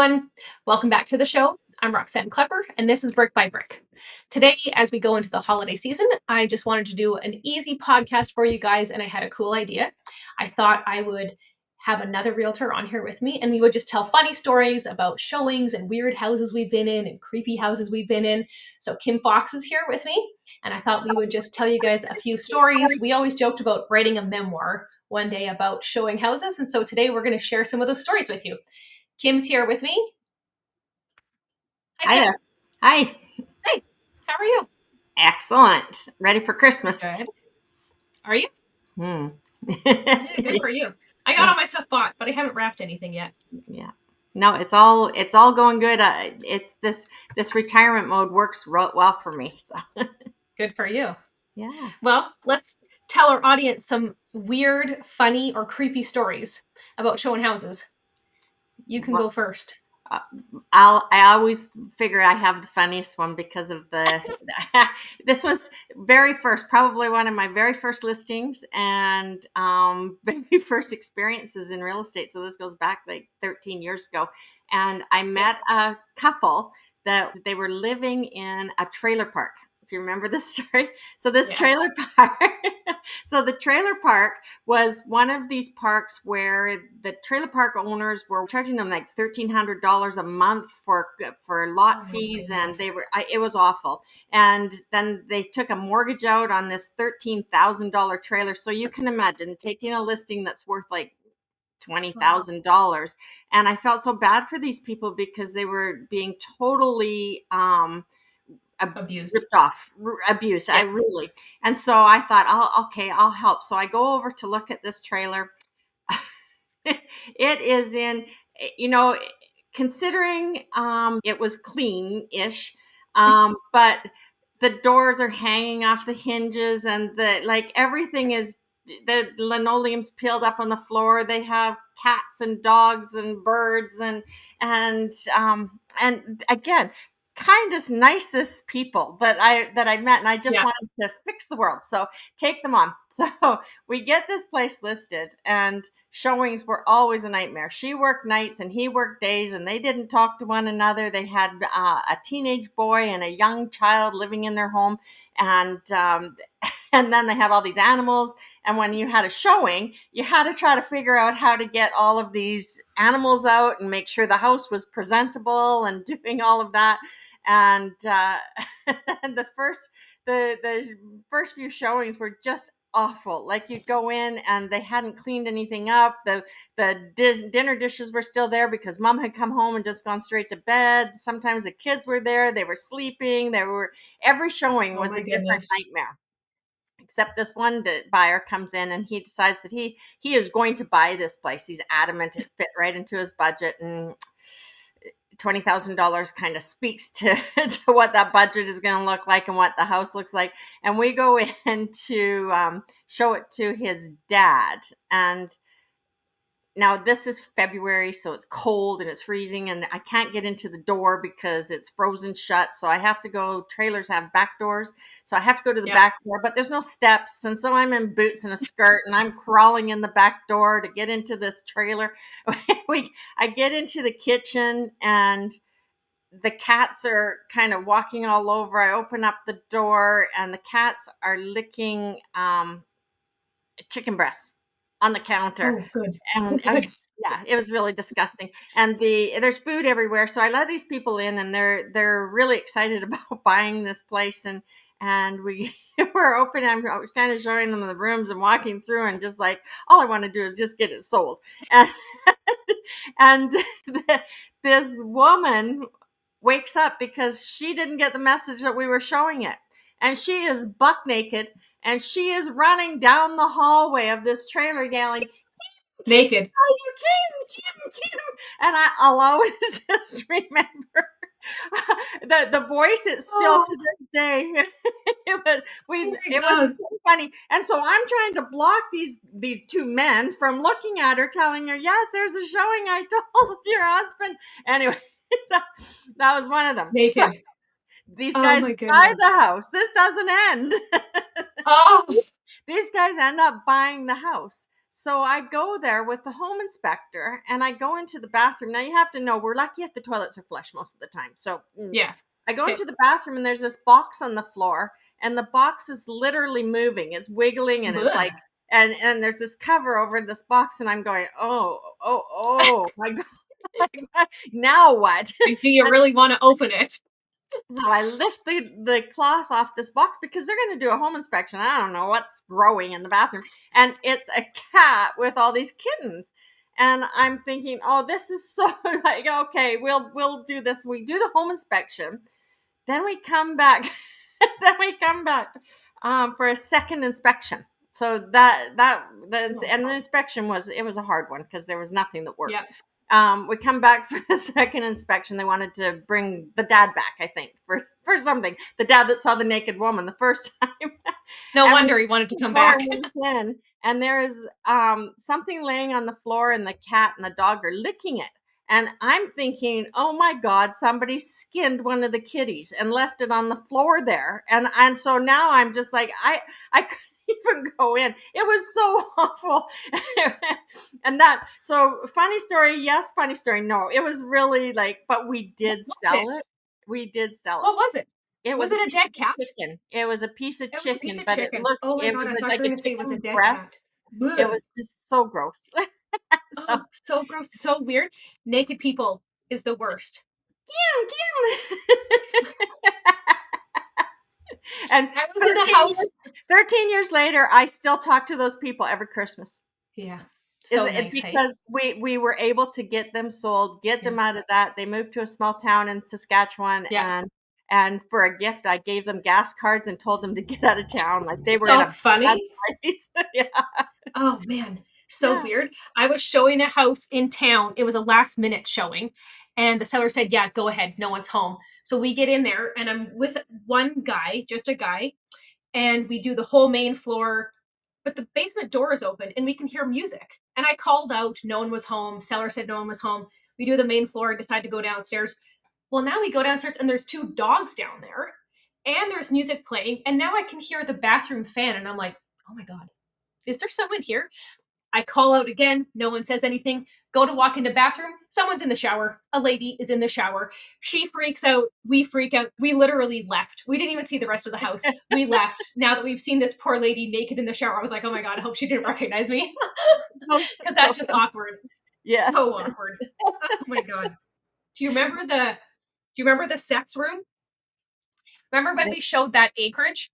everyone. Welcome back to the show. I'm Roxann Klepper, and this is Brick by Brick. Today, as we go into the holiday season, I just wanted to do an easy podcast for you guys, and I had a cool idea. I thought I would have another realtor on here with me, and we would just tell funny stories about showings and weird houses we've been in and creepy houses we've been in. So, Kim Fox is here with me, and I thought we would just tell you guys a few stories. We always joked about writing a memoir one day about showing houses, and so today we're going to share some of those stories with you. Kim's here with me. Hi, Hi Kim. there. Hi. Hey, how are you? Excellent. Ready for Christmas. Good. Are you? Hmm. Yeah, good for you. I got all my stuff bought, but I haven't wrapped anything yet. Yeah. No, it's all going good. It's this retirement mode works well for me. So Good for you. yeah. Well, let's tell our audience some weird, funny, or creepy stories about showing houses. You can go first. I always figure I have the funniest one because of the this was very first, probably one of my very first listings and very first experiences in real estate. So this goes back like 13 years ago. And I met a couple that they were living in a trailer park. Do you remember this story? So this Yes. trailer park, so the trailer park was one of these parks where the trailer park owners were charging them like $1,300 a month for lot fees, and it was awful. And then they took a mortgage out on this $13,000 trailer. So you can imagine taking a listing that's worth like $20,000. And I felt so bad for these people because they were being totally Abused. ripped off, abuse. I really. And so I thought, oh, okay, I'll help. So I go over to look at this trailer. It is in, considering it was clean-ish, but the doors are hanging off the hinges, and everything is, the linoleum's peeled up on the floor. They have cats and dogs and birds and again, kindest, nicest people that I met, and I just wanted to fix the world. So take them on. So we get this place listed, and showings were always a nightmare. She worked nights and he worked days, and they didn't talk to one another. They had a teenage boy and a young child living in their home, and and then they had all these animals. And when you had a showing, you had to try to figure out how to get all of these animals out and make sure the house was presentable and doing all of that. And and the first few showings were just awful. Like, you'd go in and they hadn't cleaned anything up. The dinner dishes were still there because mom had come home and just gone straight to bed. Sometimes the kids were there, they were sleeping. Every showing was a different nightmare. Except this one buyer comes in and he decides that he is going to buy this place. He's adamant it fit right into his budget, and $20,000 kind of speaks to what that budget is going to look like and what the house looks like. And we go in to show it to his dad. And now this is February, so it's cold and it's freezing, and I can't get into the door because it's frozen shut. So I have to go. Trailers have back doors, so I have to go to the back door, but there's no steps. And so I'm in boots and a skirt, and I'm crawling in the back door to get into this trailer. I get into the kitchen, and the cats are kind of walking all over. I open up the door, and the cats are licking chicken breasts on the counter. Oh, good. And yeah, it was really disgusting. And there's food everywhere. So I let these people in, and they're really excited about buying this place. And we were open. I was kind of showing them the rooms and walking through, and just like, all I want to do is just get it sold. And and this woman wakes up because she didn't get the message that we were showing it. And she is buck naked, and she is running down the hallway of this trailer yelling, naked. Kim. And I'll always just remember the voice. It's still to this day. It was so funny. And so I'm trying to block these two men from looking at her, telling her, yes, there's a showing I told your husband. Anyway, that was one of them. Naked. So, these guys buy the house. This doesn't end. Oh. These guys end up buying the house. So I go there with the home inspector and I go into the bathroom. Now you have to know we're lucky if the toilets are flush most of the time. So Yeah. I go Okay. into the bathroom and there's this box on the floor and the box is literally moving. It's wiggling and it's like, Blech. and there's this cover over this box and I'm going, oh my God, now what? Like, do you really want to open it? So I lift the cloth off this box because they're going to do a home inspection. I don't know what's growing in the bathroom. And it's a cat with all these kittens. And I'm thinking, oh, this is so like, okay, we'll do this. We do the home inspection. Then we come back. Then we come back for a second inspection. So and the inspection was a hard one because there was nothing that worked. Yeah. We come back for the second inspection. They wanted to bring the dad back, I think, for something. The dad that saw the naked woman the first time. No And wonder he wanted to come back. and there is something laying on the floor, and the cat and the dog are licking it. And I'm thinking, oh my God, somebody skinned one of the kitties and left it on the floor there. And so now I'm just like, I couldn't even go in. It was so awful. And so funny story, yes, funny story, no. It was really like, but we did sell it. We did sell it. What was it? It Was was a it a piece dead of cat? chicken. It was a piece of It was a piece chicken, of but chicken. Oh my it God, was I thought like you were a going to say it was a chicken dead cat. breast. It Blech. was just so gross. So Oh, so gross, so weird. Naked people is the worst. And I was in a house. 13 years later, I still talk to those people every Christmas. Yeah, Is so it nice, hey? because we were able to get them sold, get Yeah. them out of that. They moved to a small town in Saskatchewan, Yeah. and for a gift, I gave them gas cards and told them to get out of town. Like they were in So a bad funny. place. Yeah. Oh man, so Yeah. weird. I was showing a house in town. It was a last minute showing. And the seller said, yeah, go ahead. No one's home. So we get in there and I'm with one guy, just a guy, and we do the whole main floor, but the basement door is open and we can hear music. And I called out, no one was home. Seller said no one was home. We do the main floor, decide to go downstairs. Well, now we go downstairs and there's two dogs down there and there's music playing. And now I can hear the bathroom fan. And I'm like, oh my God, is there someone here? I call out again. No one says anything. Go to walk into bathroom. Someone's in the shower. A lady is in the shower. She freaks out. We freak out. We literally left. We didn't even see the rest of the house. We left. Now that we've seen this poor lady naked in the shower, I was like, oh my God, I hope she didn't recognize me. Because So that's just funny. awkward. Yeah. So awkward. Oh my God. Do you remember the sex room? Remember when we showed that acreage?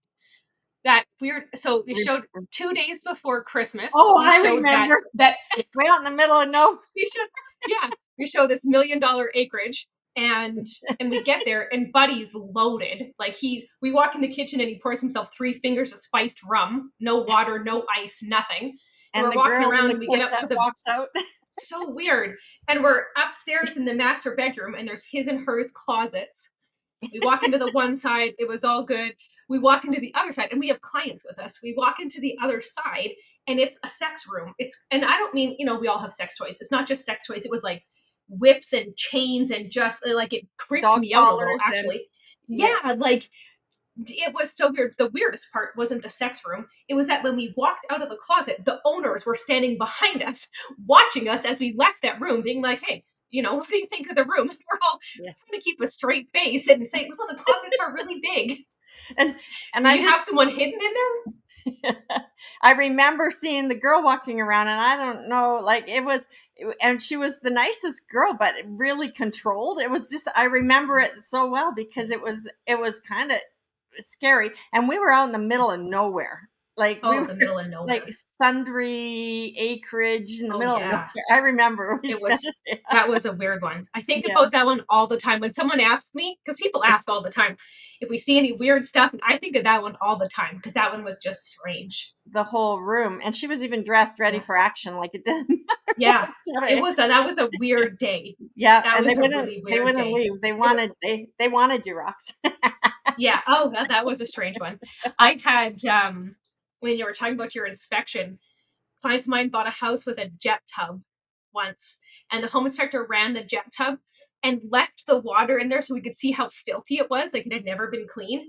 That weird, so we showed 2 days before Christmas. Oh, We I showed that remember. that Way out in the middle of nowhere. we should, yeah, we show this $1 million acreage, and we get there and Buddy's loaded. Like we walk in the kitchen and he pours himself 3 fingers of spiced rum, no water, no ice, nothing. And And we're the walking girl in around the and we get up corset to the, walks out. so weird. And we're upstairs in the master bedroom and there's his and hers closets. We walk into the one side, it was all good. We walk into the other side, and we have clients with us. We walk into the other side, and it's a sex room. And I don't mean, we all have sex toys. It's not just sex toys. It was like whips and chains and just like it creeped Dog me out a little, collars and actually. yeah. Yeah, like it was so weird. The weirdest part wasn't the sex room. It was that when we walked out of the closet, the owners were standing behind us, watching us as we left that room, being like, hey, what do you think of the room? We're all Yes. trying to keep a straight face and say, well, the closets are really big. And Do I you have just someone hidden in there? I remember seeing the girl walking around, and I don't know, like and she was the nicest girl, but really controlled. It was just, I remember it so well because it was kind of scary, and we were out in the middle of nowhere. Like we Oh, were the middle of nowhere. like sundry acreage in the Oh, middle of yeah. nowhere. I remember That was a weird one. I think Yes. about that one all the time when someone asks me, because people ask all the time if we see any weird stuff, and I think of that one all the time because that one was just strange. The whole room, and she was even dressed ready for action, like it didn't matter. Yeah, What that was a weird day. Yeah, That and was a really they weird wouldn't day. leave. They wanted you, Rox. Yeah. Oh, that was a strange one. I had when you were talking about your inspection, clients of mine bought a house with a jet tub once, and the home inspector ran the jet tub and left the water in there so we could see how filthy it was, like it had never been cleaned.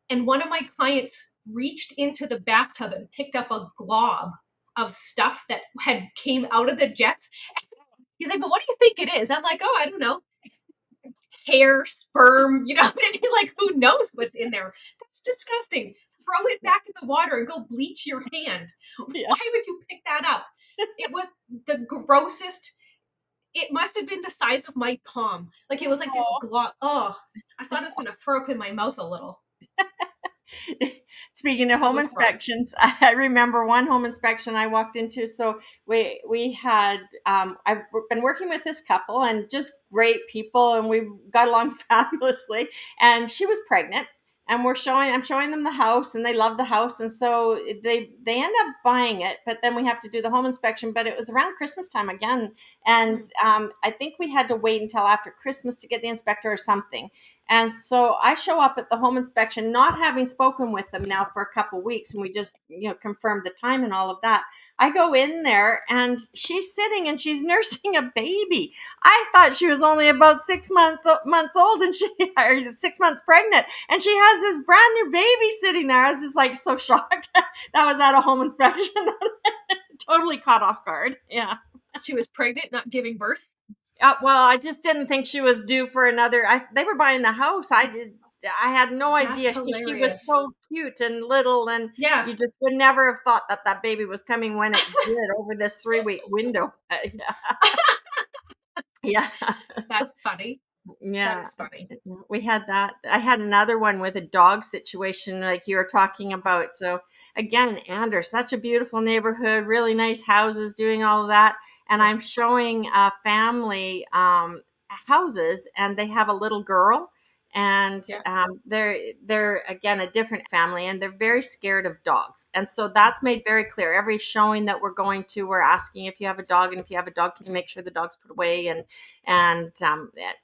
And one of my clients reached into the bathtub and picked up a glob of stuff that had came out of the jets. He's like, but what do you think it is? I'm like, oh, I don't know, hair, sperm, you know what I mean? Like, who knows what's in there? That's disgusting. Throw it back in the water and go bleach your hand. Yeah. Why would you pick that up? It was the grossest. It must have been the size of my palm. Like, it was like this Oh. glob. Oh, I thought I was going to throw up in my mouth a little. Speaking of It home was gross. inspections, I remember one home inspection I walked into. So we had I've been working with this couple and just great people, and we got along fabulously. And she was pregnant, and I'm showing them the house, and they love the house, and so they end up buying it. But then we have to do the home inspection. But it was around Christmas time again, and I think we had to wait until after Christmas to get the inspector or something. And so I show up at the home inspection, not having spoken with them now for a couple weeks, and we just, confirmed the time and all of that. I go in there, and she's sitting and she's nursing a baby. I thought she was only about 6 months old, and she or 6 months pregnant, and she has this brand new baby sitting there. I was just like so shocked. That was at a home inspection. Totally caught off guard. Yeah. She was pregnant, not giving birth. Well, I just didn't think she was due for another. They were buying the house. I had no idea. She was so cute and little, and Yeah. you just would never have thought that baby was coming when it did over this 3-week window. Yeah. Yeah. That's funny. Yeah, That is funny. we had that. I had another one with a dog situation like you were talking about. So again, Ander, such a beautiful neighborhood, really nice houses, doing all of that. And I'm showing a family houses, and they have a little girl, and Yeah. they're again a different family, and they're very scared of dogs. And so that's made very clear. Every showing that we're going to, we're asking if you have a dog, and if you have a dog, can you make sure the dog's put away? And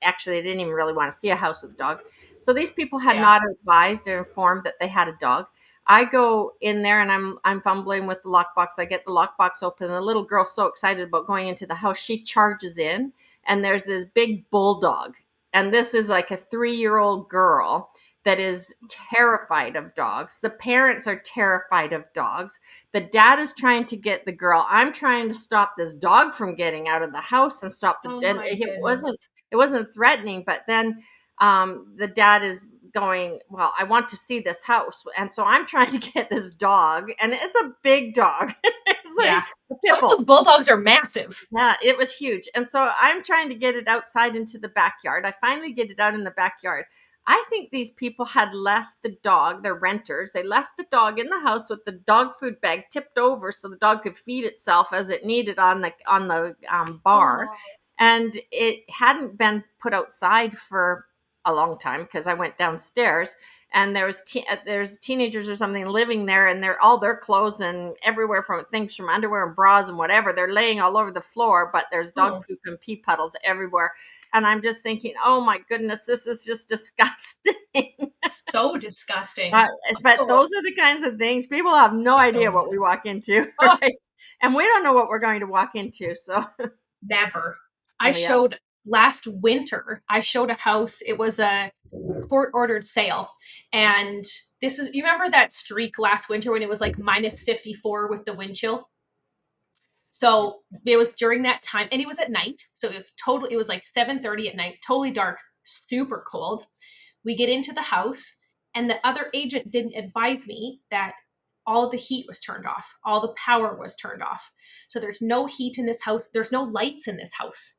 actually, they didn't even really want to see a house with a dog. So these people had Yeah. not advised or informed that they had a dog. I go in there, and I'm fumbling with the lockbox. I get the lockbox open, and the little girl's so excited about going into the house, she charges in, and there's this big bulldog. And this is like a 3-year-old girl that is terrified of dogs. The parents are terrified of dogs. The dad is trying to get the girl. I'm trying to stop this dog from getting out of the house and stop the. Oh And my goodness. it wasn't threatening, but then the dad is going, well, I want to see this house, and so I'm trying to get this dog, and it's a big dog. It's like Yeah. a pit Some of bull. those bulldogs are massive. Yeah, it was huge. And so I'm trying to get it outside into the backyard. I finally get it out in the backyard. I think these people had left the dog, they're renters. They left the dog in the house with the dog food bag tipped over so the dog could feed itself as it needed on the bar. Oh. And it hadn't been put outside for a long time because I went downstairs, and there's teenagers or something living there, and they're all their clothes and everywhere from things from underwear and bras and whatever, they're laying all over the floor, but there's dog poop and pee puddles everywhere. And I'm just thinking, oh my goodness, this is just disgusting. So disgusting. But those are the kinds of things people have no idea what we walk into, right? And we don't know what we're going to walk into. So never. I showed last winter, I showed a house. It was a court ordered sale. And you remember that streak last winter when it was like minus 54 with the wind chill? So it was during that time, and it was at night. So it was like 7:30 at night, totally dark, super cold. We get into the house, and the other agent didn't advise me that all the heat was turned off, all the power was turned off. So there's no heat in this house, there's no lights in this house.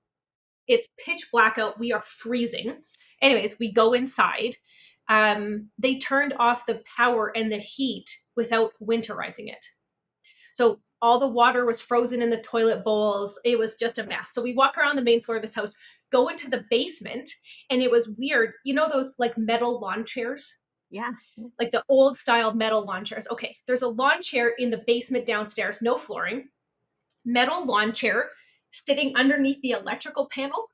It's pitch black out. We are freezing. Anyways, we go inside. They turned off the power and the heat without winterizing it. So all the water was frozen in the toilet bowls. It was just a mess. So we walk around the main floor of this house, go into the basement, and it was weird. You know those like metal lawn chairs? Yeah. Like the old style metal lawn chairs. Okay, there's a lawn chair in the basement downstairs, no flooring, metal lawn chair sitting underneath the electrical panel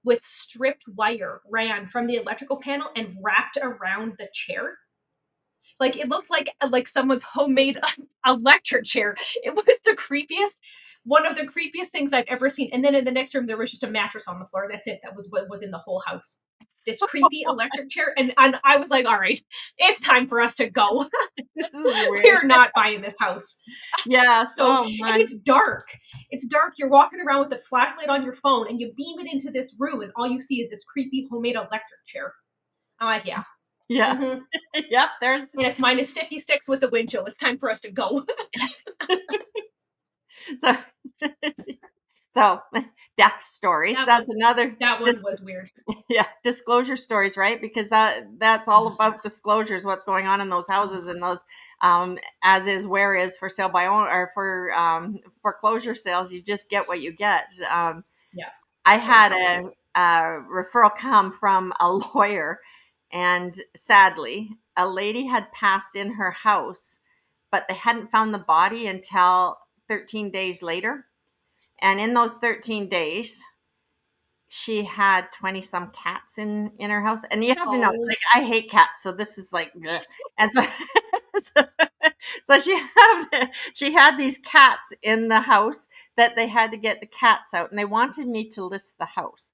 with stripped wire ran from the electrical panel and wrapped around the chair. Like it looked like someone's homemade electric chair. It was the creepiest, one of the creepiest things I've ever seen. And then in the next room, there was just a mattress on the floor. That's it. That was what was in the whole house. this creepy electric chair. And I was like, all right, it's time for us to go. This is weird. We're not buying this house. Yes. So, Oh and my. it's dark. It's dark. You're walking around with a flashlight on your phone and you beam it into this room, and all you see is this creepy homemade electric chair. I'm like, yeah. Yeah. Mm-hmm. Yep. There's And it's -56 with the wind chill. It's time for us to go. so so death stories. That's another that one was weird. yeah, disclosure stories, right? Because that's all about disclosures, what's going on in those houses and those as is, where is, for sale by own, or for foreclosure sales. You just get what you get. Yeah. I had a referral come from a lawyer, and sadly, a lady had passed in her house, but they hadn't found the body until 13 days later. And in those 13 days, she had 20 some cats in her house. And you have to know, like, I hate cats, so this is like bleh. And so so, so she had these cats in the house that they had to get the cats out, and they wanted me to list the house.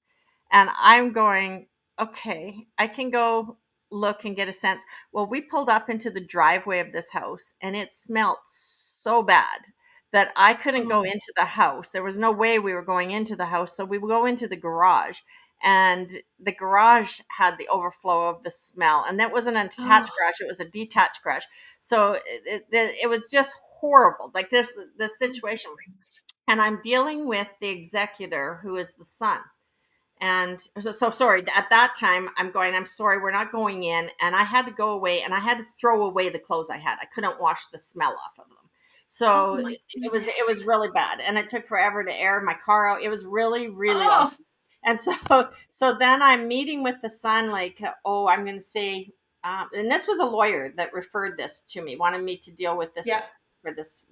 And I'm going, okay, I can go look and get a sense. Well, we pulled up into the driveway of this house, and it smelled so bad that I couldn't go into the house. There was no way we were going into the house. So we would go into the garage, and the garage had the overflow of the smell. And that wasn't a attached garage. It was a detached garage. So it was just horrible. Like this situation. And I'm dealing with the executor, who is the son. And so sorry, at that time, I'm sorry, we're not going in. And I had to go away, and I had to throw away the clothes I had. I couldn't wash the smell off of them. So it was really bad, and it took forever to air my car out. It was really, really awful. And so then I'm meeting with the son, like, oh, I'm going to say, and this was a lawyer that referred this to me, wanted me to deal with this for this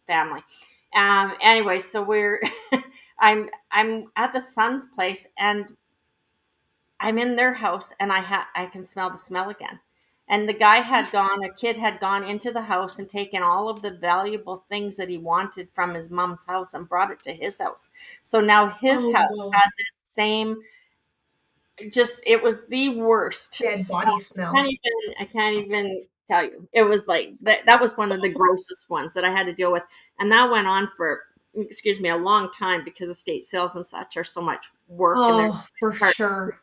family. Anyway, so I'm at the son's place, and I'm in their house, and I can smell the smell again. And a kid had gone into the house and taken all of the valuable things that he wanted from his mom's house and brought it to his house. So now his house had this same, it was the worst dead body smell. I can't even tell you. It was like, that was one of the grossest ones that I had to deal with. And that went on for, a long time, because estate sales and such are so much work. And there's for sure.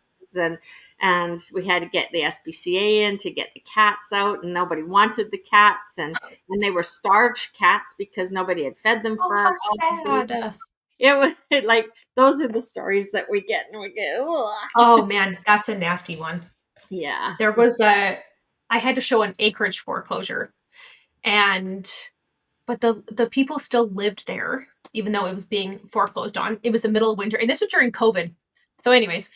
And we had to get the SPCA in to get the cats out, and nobody wanted the cats, and they were starved cats because nobody had fed them for how sad. It was like, those are the stories that we get, and we go, ugh. Oh man, that's a nasty one. Yeah. There was I had to show an acreage foreclosure, but the people still lived there, even though it was being foreclosed on. It was the middle of winter, and this was during COVID. So anyways,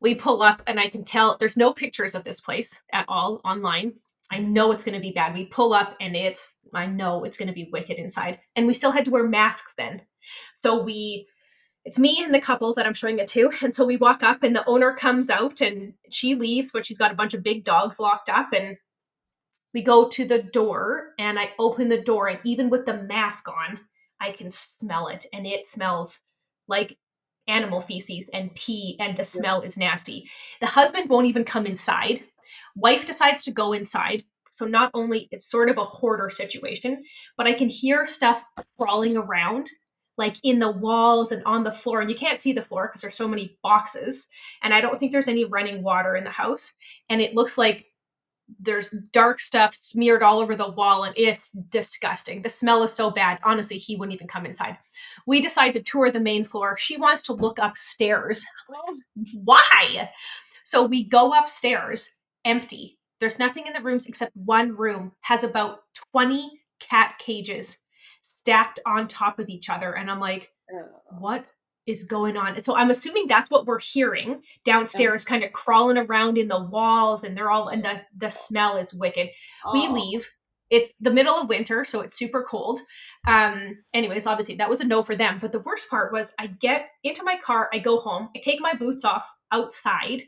we pull up, and I can tell there's no pictures of this place at all online. I know it's going to be bad. We pull up, and I know it's going to be wicked inside. And we still had to wear masks then. So it's me and the couple that I'm showing it to. And so we walk up, and the owner comes out, and she leaves, but she's got a bunch of big dogs locked up. And we go to the door, and I open the door, and even with the mask on, I can smell it. And it smells like animal feces and pee, and the smell is nasty. The husband won't even come inside. Wife decides to go inside. So not only it's sort of a hoarder situation, but I can hear stuff crawling around, like in the walls and on the floor. And you can't see the floor because there's so many boxes. And I don't think there's any running water in the house. And it looks like there's dark stuff smeared all over the wall, and it's disgusting. The smell is so bad. Honestly, he wouldn't even come inside. We decide to tour the main floor. She wants to look upstairs. Why? So we go upstairs, empty. There's nothing in the rooms except one room has about 20 cat cages stacked on top of each other. And I'm like, what is going on? And so I'm assuming that's what we're hearing downstairs, kind of crawling around in the walls, and they're all, and the smell is wicked. We leave. It's the middle of winter, so it's super cold. Anyways, obviously that was a no for them. But the worst part was, I get into my car, I go home, I take my boots off outside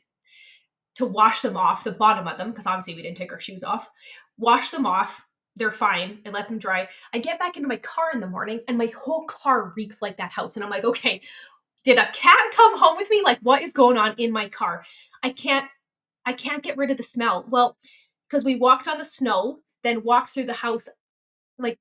to wash them off, the bottom of them, because obviously we didn't take our shoes off. Wash them off. They're fine. I let them dry. I get back into my car in the morning, and my whole car reeks like that house. And I'm like, okay, did a cat come home with me? Like, what is going on in my car? I can't get rid of the smell. Well, because we walked on the snow, then walked through the house, like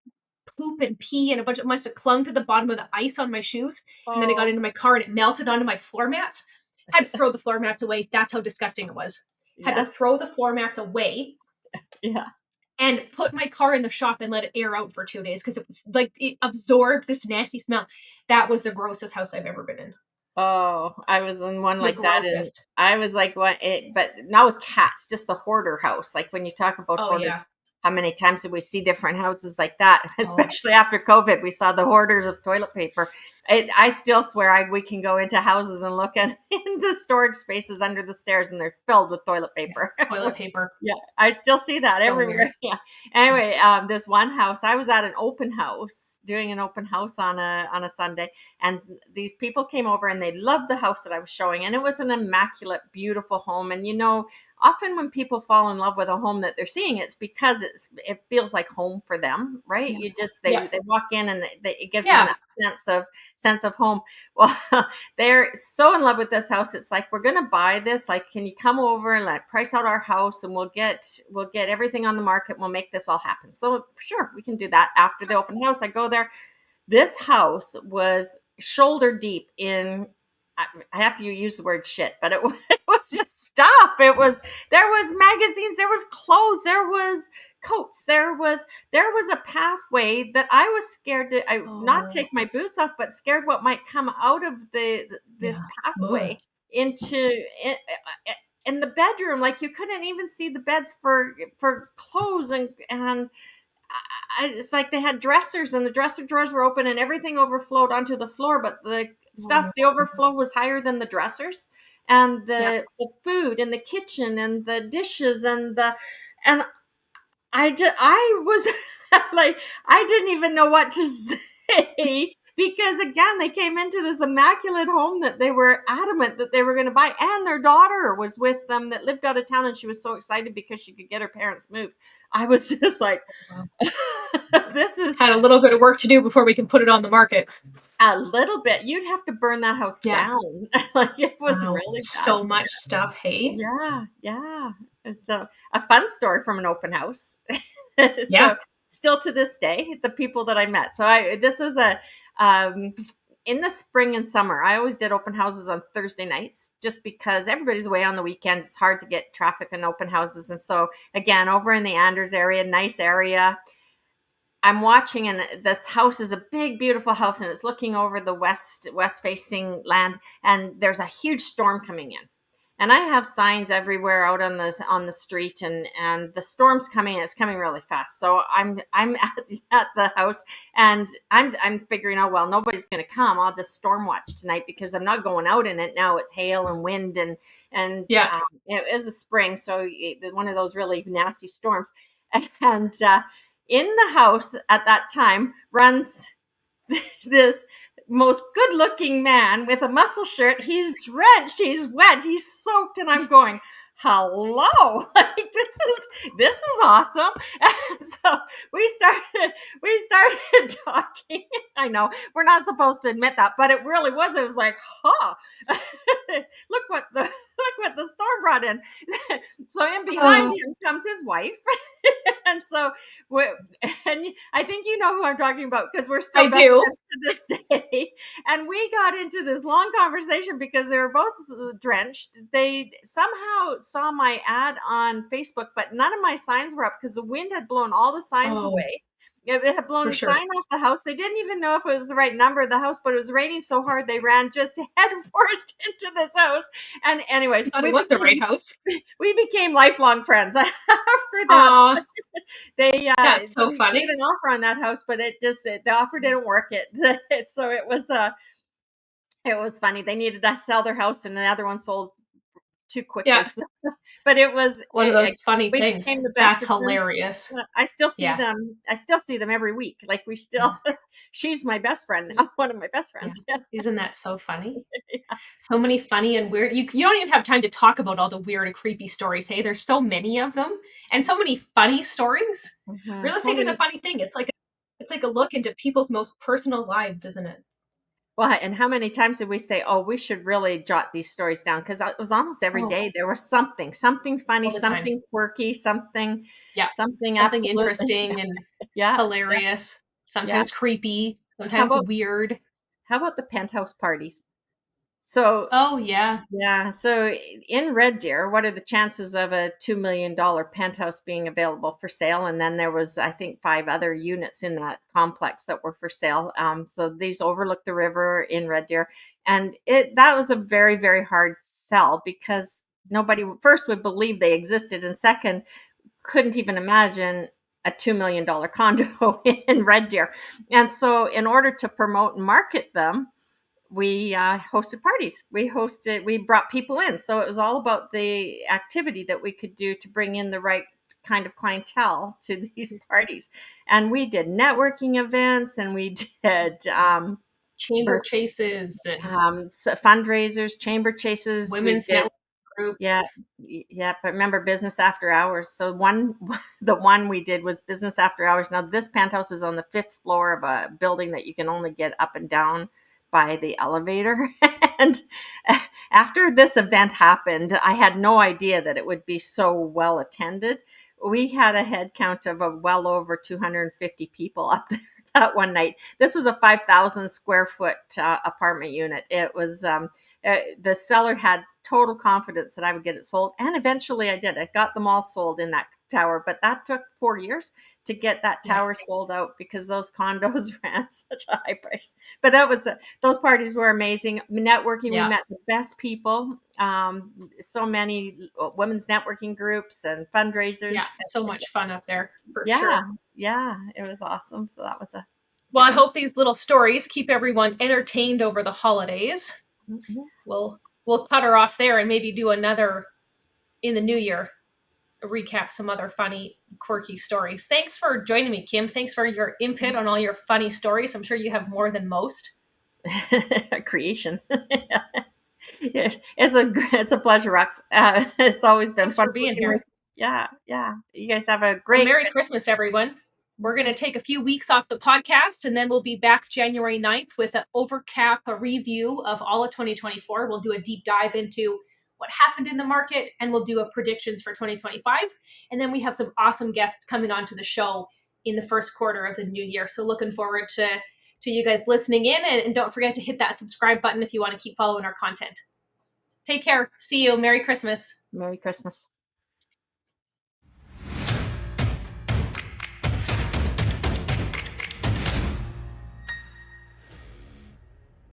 poop and pee and a bunch of must have clung to the bottom of the ice on my shoes. And then I got Oh, into my car and it melted onto my floor mats. Had to throw the floor mats away. That's how disgusting it was. Had to yes. throw the floor mats away Yeah. and put my car in the shop and let it air out for 2 days because it was like it absorbed this nasty smell. That was the grossest house I've ever been in. Oh, I was in one The like that, and grossest. I was like, "What?" But not with cats, just a hoarder house. Like when you talk about Oh yeah. hoarders, how many times did we see different houses like that? Oh, Especially after COVID, we saw the hoarders of toilet paper. I still swear we can go into houses and look at in the storage spaces under the stairs, and they're filled with toilet yeah. paper. Toilet paper. Yeah, I still see that So weird. everywhere. Yeah. Anyway, this one house, I was at an open house, doing an open house on a Sunday, and these people came over and they loved the house that I was showing, and it was an immaculate, beautiful home. And often when people fall in love with a home that they're seeing, it's because it feels like home for them, right? Yeah. You just Yeah. they walk in and it gives them Yeah. that sense of home. Well, they're so in love with this house. It's like, we're going to buy this. Like, can you come over and like price out our house, and we'll get everything on the market. We'll make this all happen. So sure, we can do that. After the open house, I go there. This house was shoulder deep in, I have to use the word shit, but it was just stuff. There was magazines, there was clothes, there was coats, there was a pathway that I was scared to not Oh take my boots off, but scared what might come out of this yeah. Ugh. pathway into in the bedroom. Like, you couldn't even see the beds for clothes, and it's like they had dressers, and the dresser drawers were open and everything overflowed onto the floor, but Oh, the overflow was higher than the dressers, and yeah. the food in the kitchen and the dishes and I was like, I didn't even know what to say, because again, they came into this immaculate home that they were adamant that they were going to buy, and their daughter was with them that lived out of town, and she was so excited because she could get her parents moved. I was just like, Well, this is had a little bit of work to do before we can put it on the market. a little bit. You'd have to burn that house Yeah. down. Like, it was Wow. really bad. So much stuff. Hey. Yeah, yeah. It's a fun story from an open house. Yeah. So still to this day, the people that I met. So this was um, in the spring and summer. I always did open houses on Thursday nights, just because everybody's away on the weekends. It's hard to get traffic in open houses. And so again, over in the Anders area, nice area, I'm watching, and this house is a big, beautiful house, and it's looking over the west facing land, and there's a huge storm coming in. And I have signs everywhere out on the street, and the storm's coming, and it's coming really fast. So I'm at the house, and I'm figuring out, well, nobody's going to come. I'll just storm watch tonight, because I'm not going out in it now. It's hail and wind, and Yeah. it is a spring, so one of those really nasty storms. And in the house at that time runs this most good looking man with a muscle shirt. He's drenched, he's wet, he's soaked, and I'm going, hello. Like, this is awesome. And so we started talking. I know we're not supposed to admit that, but it really was. It was like, huh. Look what the storm brought in. So in behind Oh, him comes his wife. And so and I think you know who I'm talking about, because we're still I best do. friends to this day. And we got into this long conversation because they were both drenched. They somehow saw my ad on Facebook, but none of my signs were up because the wind had blown all the signs Oh, away. It had blown for the sure. sign off the house. They didn't even know if it was the right number of the house, but it was raining so hard they ran just head first into this house. And I anyways, thought it was the right house. we became lifelong friends after that. Aw, They that's so made funny. an offer on that house, but the offer didn't work. So it was funny. They needed to sell their house, and the other one sold too quickly. Yeah. So, but One of those funny we things. became the best That's of friends. hilarious. I still see Yeah. them. I still see them every week. Like, we still, Yeah. she's my best friend now, one of my best Yeah. friends. Isn't that so funny? So many funny and weird. You don't even have time to talk about all the weird and creepy stories. Hey, there's so many of them, and so many funny stories. Mhm. Real estate is a funny thing. It's like a look into people's most personal lives, isn't it? Well, and how many times did we say, "Oh, we should really jot these stories down?" Because it was almost every Oh, day there was something funny, all the time. something quirky, Yeah. something Something absolutely interesting and yeah, yeah, hilarious, yeah. sometimes creepy, How sometimes about weird. the penthouse parties? So Oh, yeah. yeah. So in Red Deer, what are the chances of a $2 million penthouse being available for sale? And then there was, I think, 5 other units in that complex that were for sale. So these overlook the river in Red Deer, and that was a very, very hard sell because nobody first would believe they existed, and second couldn't even imagine a $2 million condo in Red Deer. And so, in order to promote and market them, we hosted parties. We brought people in. So it was all about the activity that we could do to bring in the right kind of clientele to these parties. And we did networking events, and we did Chamber birth, chases and fundraisers, chamber chases. We women's did network groups. yeah, yeah, but remember business after hours. So the one we did was business after hours. Now this penthouse is on the 5th floor of a building that you can only get up and down by the elevator. And after this event happened, I had no idea that it would be so well attended. We had a head count of well over 250 people up there that one night. This was a 5,000 square foot apartment unit. It was the seller had total confidence that I would get it sold, and eventually I did. I got them all sold in that tower, but that took 4 years to get that Yeah. tower sold out because those condos ran such a high price. But that was those parties were amazing. Networking, we Yeah. met the best people. So many women's networking groups and fundraisers. Yeah. So much fun up there for Yeah, sure. yeah, it was awesome. So that was a Well, good I one. hope these little stories keep everyone entertained over the holidays. Mhm. We'll cut her off there and maybe do another in the new year, recap some other funny, quirky stories. Thanks for joining me, Kim. Thanks for your input on all your funny stories. I'm sure you have more than most. Creation. Yes, it's a pleasure, Rox. It's always been Thanks fun for being working with. here. Yeah, yeah. You guys have a Well, great Merry Christmas, everyone. We're going to take a few weeks off the podcast, and then we'll be back January 9th with an overcap, a review of all of 2024. We'll do a deep dive into what happened in the market, and we'll do a predictions for 2025. And then we have some awesome guests coming onto the show in the first quarter of the new year. So looking forward to you guys listening in, and don't forget to hit that subscribe button if you want to keep following our content. Take care. See you. Merry Christmas. Merry Christmas.